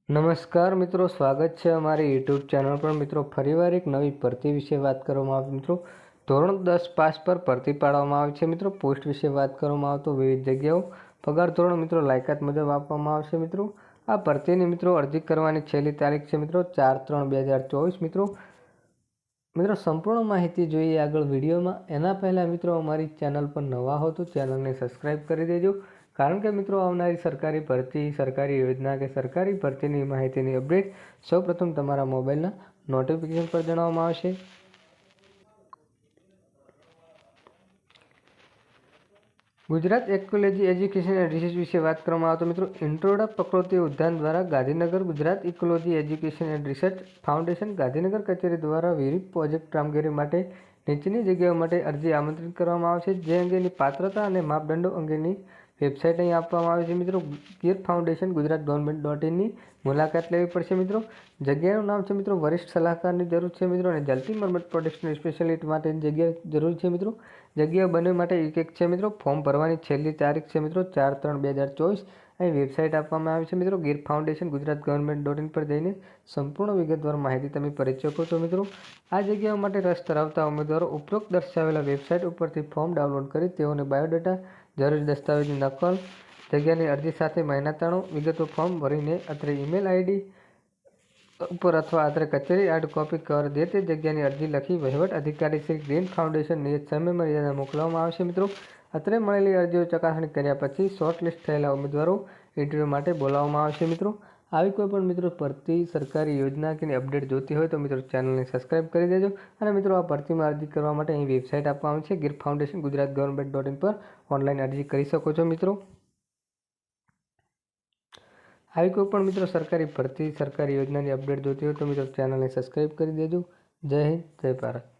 નમસ્કાર મિત્રો, સ્વાગત છે અમારી યુટ્યુબ ચેનલ પર। મિત્રો ફરીવાર એક નવી ભરતી વિશે વાત કરવામાં આવે। મિત્રો ધોરણ 10 પાસ પર ભરતી પાડવામાં આવે છે। મિત્રો પોસ્ટ વિશે વાત કરવામાં આવે તો વિવિધ જગ્યાઓ પગાર ધોરણ મિત્રો લાયકાત મુજબ આપવામાં આવશે। મિત્રો આ ભરતીની મિત્રો અરજી કરવાની છેલ્લી તારીખ છે મિત્રો 4/3/2024। મિત્રો સંપૂર્ણ માહિતી જોઈએ આગળ વિડીયોમાં। એના પહેલાં મિત્રો અમારી ચેનલ પર નવા હો તો ચેનલને સબસ્ક્રાઈબ કરી દેજો, કારણ કે મિત્રો આવનારી સરકારી ભરતી, સરકારી યોજના કે સરકારી ભરતીની માહિતીની અપડેટ સૌપ્રથમ તમારા મોબાઈલના નોટિફિકેશન પર જણાવવામાં આવશે। Gujarat ecology education and research વિશે વાત કરવામાં આવે તો મિત્રો ઇન્ટ્રોડા પ્રકૃતિ ઉદ્યાન દ્વારા Gandhinagar Gujarat ecology education and research foundation Gandhinagar કચેરી દ્વારા વિવિધ પ્રોજેક્ટ કામગીરી માટે નીચેની જગ્યાઓ માટે અરજી આમંત્રિત કરવામાં આવશે, જે અંગેની પાત્રતા અને માપદંડો અંગેની વેબસાઇટ અહીં આપવામાં આવે છે। મિત્રો ગીર ફાઉન્ડેશન ગુજરાત ગવર્મેન્ટ.in ની મુલાકાત લેવી પડશે। મિત્રો જગ્યાનું નામ છે મિત્રો વરિષ્ઠ સલાહકારની જરૂર છે મિત્રો, અને જલતી મરમત પ્રોટેક્શન સ્પેશિયાલિટી માટેની જગ્યા જરૂર છે। મિત્રો જગ્યાઓ બંને માટે એક છે। મિત્રો ફોર્મ ભરવાની છેલ્લી તારીખ છે મિત્રો 4/3/2024। અહીં વેબસાઇટ આપવામાં આવી છે મિત્રો ગીર ફાઉન્ડેશન ગુજરાત ગવર્મેન્ટ.in પર જઈને સંપૂર્ણ વિગતવાર માહિતી તમે કરી શકો છો। મિત્રો આ જગ્યાઓ માટે રસ ધરાવતા ઉમેદવારો ઉપરોક્ત દર્શાવેલા વેબસાઇટ ઉપરથી ફોર્મ ડાઉનલોડ કરી તેઓને બાયોડેટા, જરૂરી દસ્તાવેજની નકલ, જગ્યાની અરજી સાથે મહેનતાણું વિગતો ફોર્મ ભરીને અત્રે ઈમેલ આઈડી ઉપર અથવા અત્રે કચેરી હાર્ડ કોપી કર દે તે જગ્યાની અરજી લખી વહીવટ અધિકારી શ્રી ગ્રીન ફાઉન્ડેશન નિયત સમય મર્યાદા મોકલવામાં આવશે। મિત્રો અત્રે મળેલી અરજીઓ ચકાસણી કર્યા પછી શોર્ટલિસ્ટ થયેલા ઉમેદવારો ઇન્ટરવ્યૂ માટે બોલાવવામાં આવશે। મિત્રો આવી કોઈ પણ મિત્રો ભરતી, સરકારી યોજના કે અપડેટ જોતી હોય તો મિત્રો ચેનલને સબસ્ક્રાઈબ કરી દેજો। અને મિત્રો આ ભરતીમાં અરજી કરવા માટે અહીં વેબસાઇટ આપવામાં છે ગીર ફાઉન્ડેશન ગુજરાત ગવર્મેન્ટ.in પર ઓનલાઈન અરજી કરી શકો છો। મિત્રો આવી કોઈ પણ મિત્રો સરકારી ભરતી, સરકારી યોજનાની અપડેટ જોતી હોય તો મિત્રો ચેનલને સબસ્ક્રાઈબ કરી દેજો। જય હિન્દ, જય ભારત।